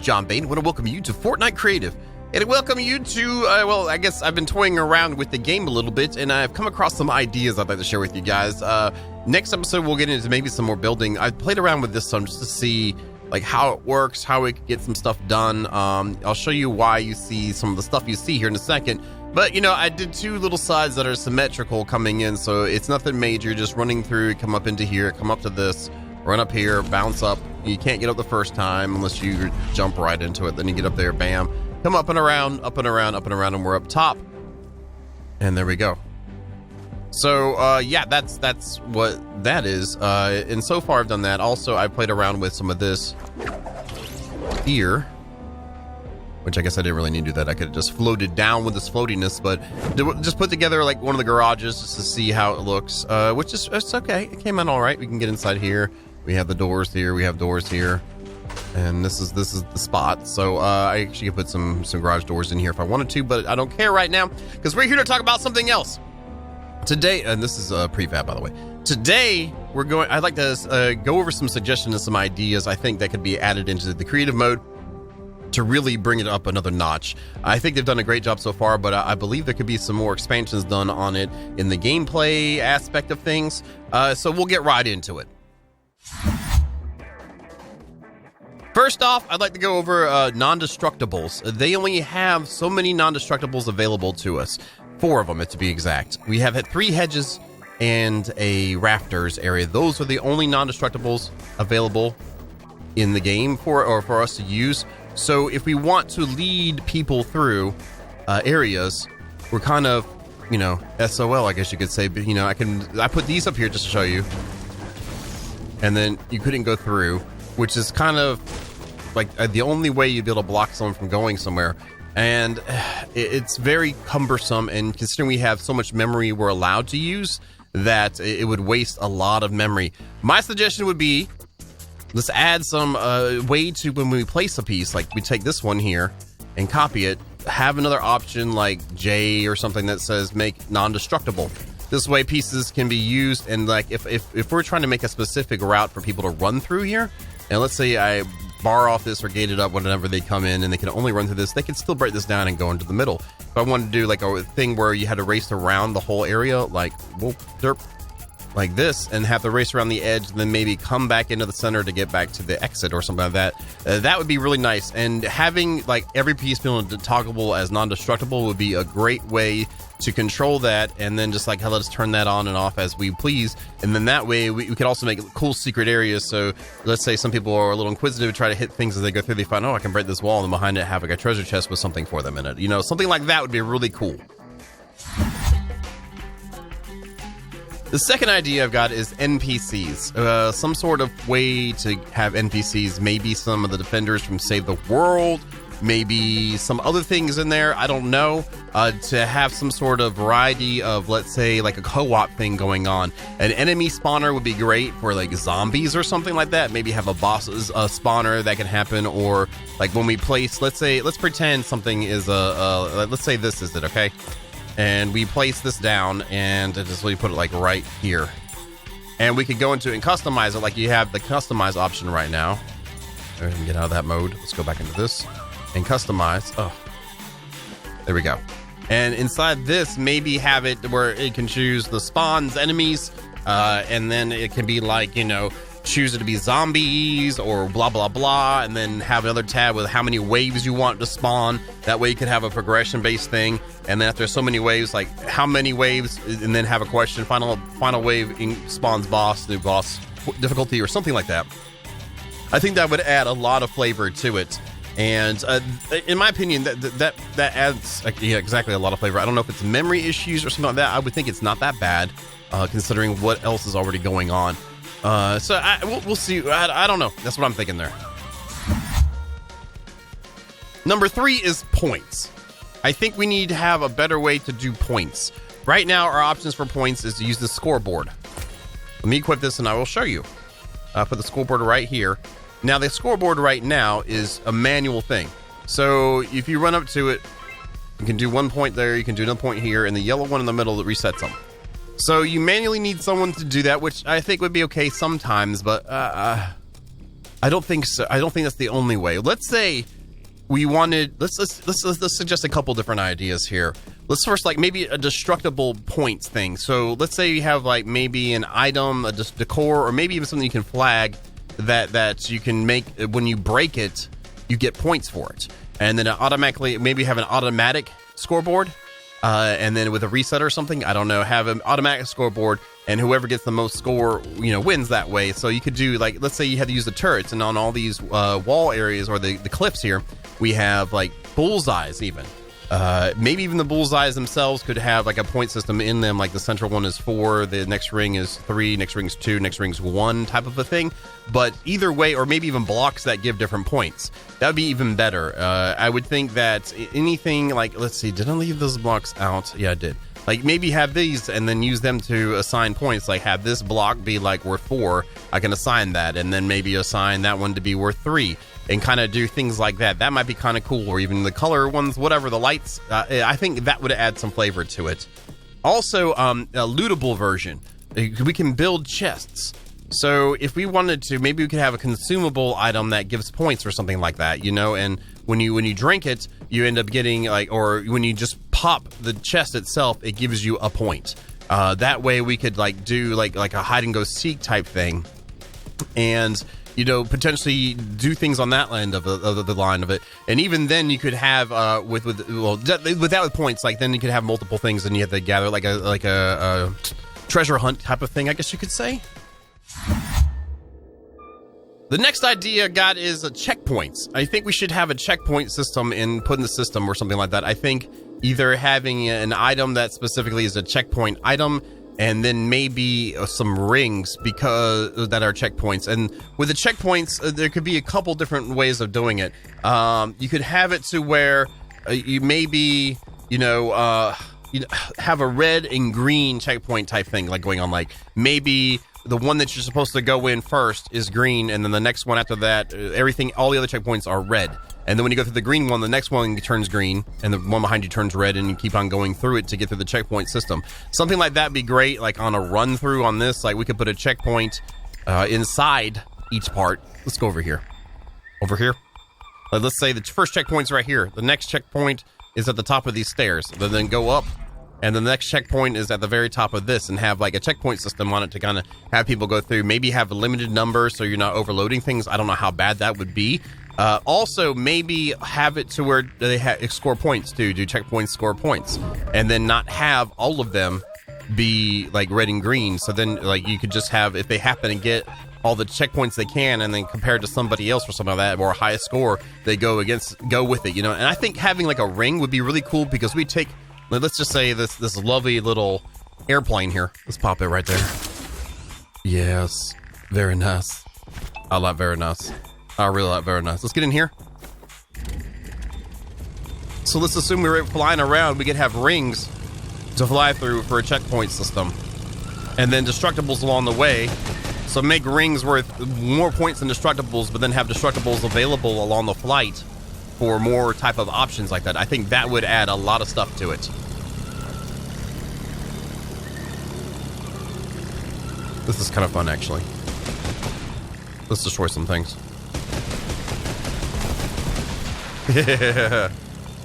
John Bain. I want to welcome you to Fortnite Creative. And welcome you to, well, I guess I've been toying around with the game a little bit, and I've come across some ideas I'd like to share with you guys. Next episode, we'll get into maybe some more building. I've played around with this some just to see like how it works, how we can get some stuff done. I'll show you why you see some of the stuff you see here in a second. But, you know, I did two little sides that are symmetrical coming in, so it's nothing major, just running through, come up into here, come up to this, run up here, bounce up. You can't get up the first time unless you jump right into it. Then you get up there, bam. Come up and around, up and around, up and around, and we're up top. And there we go. So, yeah, that's what that is. And so far I've done that. Also, I played around with some of this here, which I guess I didn't really need to do that. I could have just floated down with this floatiness, but just put together like one of the garages just to see how it looks, which is, it's okay. It came out all right. We can get inside here. We have the doors here. We have doors here. And this is the spot. So I actually could put some garage doors in here if I wanted to, but I don't care right now because we're here to talk about something else today. And this is a prefab, by the way. Today I'd like to go over some suggestions and some ideas I think that could be added into the creative mode to really bring it up another notch. I think they've done a great job so far, but I believe there could be some more expansions done on it in the gameplay aspect of things. So we'll get right into it. First off, I'd like to go over non-destructibles. They only have so many non-destructibles available to us. 4 of them, to be exact. We have 3 hedges and a rafters area. Those are the only non-destructibles available in the game for us to use. So if we want to lead people through areas, we're kind of, you know, SOL, I guess you could say. But, you know, I put these up here just to show you. And then you couldn't go through, which is kind of like the only way you'd be able to block someone from going somewhere. And it's very cumbersome, and considering we have so much memory we're allowed to use, that it would waste a lot of memory. My suggestion would be, let's add some way to, when we place a piece, like we take this one here and copy it, have another option like J or something that says make non-destructible. This way pieces can be used, and like if we're trying to make a specific route for people to run through here, and let's say I bar off this or gate it up whenever they come in and they can only run through this, they can still break this down and go into the middle. If I wanted to do like a thing where you had to race around the whole area, like whoop, derp, like this, and have to race around the edge and then maybe come back into the center to get back to the exit or something like that, that would be really nice. And having like every piece being toggleable as non-destructible would be a great way to control that, and then just like let us turn that on and off as we please. And then that way we could also make cool secret areas. So let's say some people are a little inquisitive, try to hit things as they go through, they find, oh, I can break this wall, and behind it have like a treasure chest with something for them in it. You know, something like that would be really cool. The second idea I've got is NPCs. Some sort of way to have NPCs, maybe some of the defenders from Save the World, maybe some other things in there, I don't know, to have some sort of variety of, let's say, like a co-op thing going on. An enemy spawner would be great for like zombies or something like that. Maybe have a boss spawner that can happen, or like when we place, let's pretend something is let's say this is it, okay? And we place this down, and just we put it like right here, and we could go into it and customize it. Like you have the customize option right now. We can get out of that mode. Let's go back into this and customize. Oh, there we go. And inside this, maybe have it where it can choose the spawns, enemies, and then it can be like, you know, choose it to be zombies or blah blah blah, and then have another tab with how many waves you want to spawn. That way you could have a progression based thing, and then after so many waves, like how many waves, and then have a question, final wave spawns boss, new boss difficulty or something like that. I think that would add a lot of flavor to it, and in my opinion that adds exactly a lot of flavor. I don't know if it's memory issues or something like that. I would think it's not that bad considering what else is already going on. So we'll see. I don't know. That's what I'm thinking there. Number 3 is points. I think we need to have a better way to do points. Right now, our options for points is to use the scoreboard. Let me equip this and I will show you. Put the scoreboard right here. Now, the scoreboard right now is a manual thing. So if you run up to it, you can do 1 point there, you can do another point here, and the yellow one in the middle that resets them. So you manually need someone to do that, which I think would be okay sometimes, but I don't think so. I don't think that's the only way. Let's say we wanted, let's suggest a couple different ideas here. Let's first, like, maybe a destructible points thing. So let's say you have, like, maybe an item, a decor, or maybe even something you can flag that you can make. When you break it, you get points for it, and then automatically maybe have an automatic scoreboard, and then with a reset or something, I don't know, have an automatic scoreboard, and whoever gets the most score, wins that way. So you could do, like, let's say you had to use the turrets, and on all these wall areas or the cliffs here, we have like bullseyes even. Maybe even the bullseyes themselves could have like a point system in them, like the central one is 4, the next ring is 3, next ring's 2, next ring's 1 type of a thing. But either way, or maybe even blocks that give different points. That would be even better. I would think that anything like, let's see, did I leave those blocks out? Yeah, I did. Like, maybe have these and then use them to assign points. Like, have this block be like worth 4. I can assign that, and then maybe assign that one to be worth 3, and kind of do things like that. That might be kind of cool. Or even the color ones, whatever, the lights. I think that would add some flavor to it. Also, a lootable version. We can build chests. So if we wanted to, maybe we could have a consumable item that gives points or something like that, and when you drink it, you end up getting, like, or when you just pop the chest itself, it gives you a point. That way we could, like, do like a hide and go seek type thing, and potentially do things on that end of the line of it. And even then you could have with that with points, like, then you could have multiple things, and you have to gather like a treasure hunt type of thing, I guess you could say. The next idea I got is checkpoints. I think we should have a checkpoint system put in the system or something like that. I think either having an item that specifically is a checkpoint item, and then maybe some rings because that are checkpoints. And with the checkpoints, there could be a couple different ways of doing it. You could have it to where you maybe have a red and green checkpoint type thing, like going on, like maybe the one that you're supposed to go in first is green, and then the next one after that, all the other checkpoints are red. And then when you go through the green one, the next one turns green, and the one behind you turns red, and you keep on going through it to get through the checkpoint system. Something like that would be great, like on a run through on this. Like, we could put a checkpoint inside each part. Let's go over here. Over here. Let's say the first checkpoint's right here. The next checkpoint is at the top of these stairs. Then go up, and the next checkpoint is at the very top of this, and have like a checkpoint system on it to kind of have people go through. Maybe have a limited number so you're not overloading things. I don't know how bad that would be. Also, maybe have it to where they score points too. Do checkpoints score points, and then not have all of them be like red and green. So then, like, you could just have, if they happen to get all the checkpoints they can, and then compared to somebody else or something like that, or a highest score, they go with it. And I think having like a ring would be really cool, because we take, let's just say this lovely little airplane here. Let's pop it right there. Yes, very nice. I like very nice. I really like very nice. Let's get in here. So let's assume we're flying around. We could have rings to fly through for a checkpoint system, and then destructibles along the way. So make rings worth more points than destructibles, but then have destructibles available along the flight for more type of options like that. I think that would add a lot of stuff to it. This is kind of fun, actually. Let's destroy some things.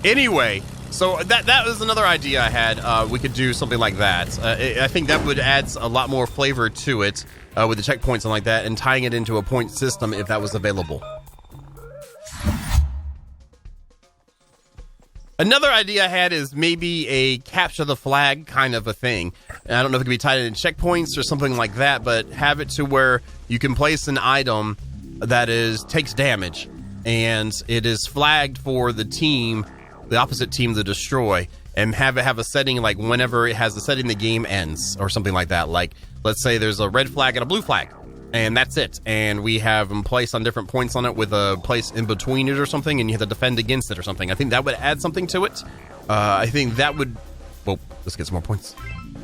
Anyway, so that was another idea I had. We could do something like that. I think that would add a lot more flavor to it with the checkpoints and like that, and tying it into a point system if that was available. Another idea I had is maybe a capture the flag kind of a thing. And I don't know if it could be tied in checkpoints or something like that, but have it to where you can place an item that takes damage, and it is flagged for the opposite team to destroy, and have it have a setting like whenever it has the setting, the game ends or something like that. Like, let's say there's a red flag and a blue flag, and that's it. And we have them placed on different points on it with a place in between it or something, and you have to defend against it or something. I think that would add something to it. I think that would... Well, let's get some more points.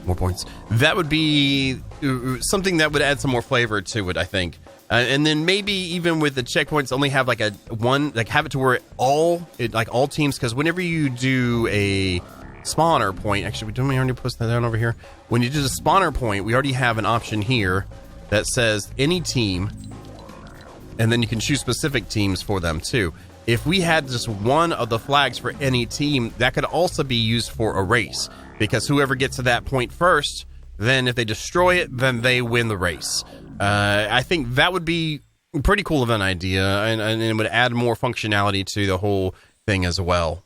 More points. That would be something that would add some more flavor to it, I think. And then maybe even with the checkpoints, only have like have it to where all teams, because whenever you do a spawner point, actually, don't we already post that down over here? When you do the spawner point, we already have an option here that says any team, and then you can choose specific teams for them too. If we had just one of the flags for any team, that could also be used for a race, because whoever gets to that point first, then if they destroy it, then they win the race. I think that would be pretty cool of an idea, and it would add more functionality to the whole thing as well.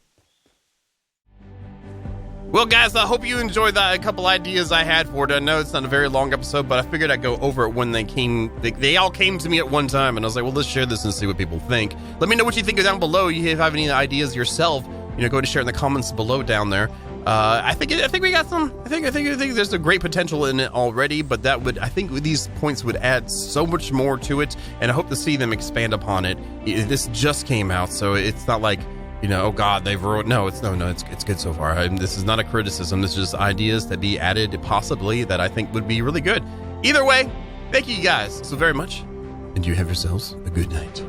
Well, guys, I hope you enjoyed that. A couple ideas I had for it. I know it's not a very long episode, but I figured I'd go over it when they all came to me at one time, and I was like, well, let's share this and see what people think. Let me know what you think down below. If you have any ideas yourself, go ahead and share in the comments below down there. I think we got some. I think there's a great potential in it already, but I think these points would add so much more to it, and I hope to see them expand upon it. This just came out, so it's not like, oh God, they've ruined. No, it's good so far. This is not a criticism. This is just ideas that be added possibly that I think would be really good. Either way, thank you guys so very much, and you have yourselves a good night.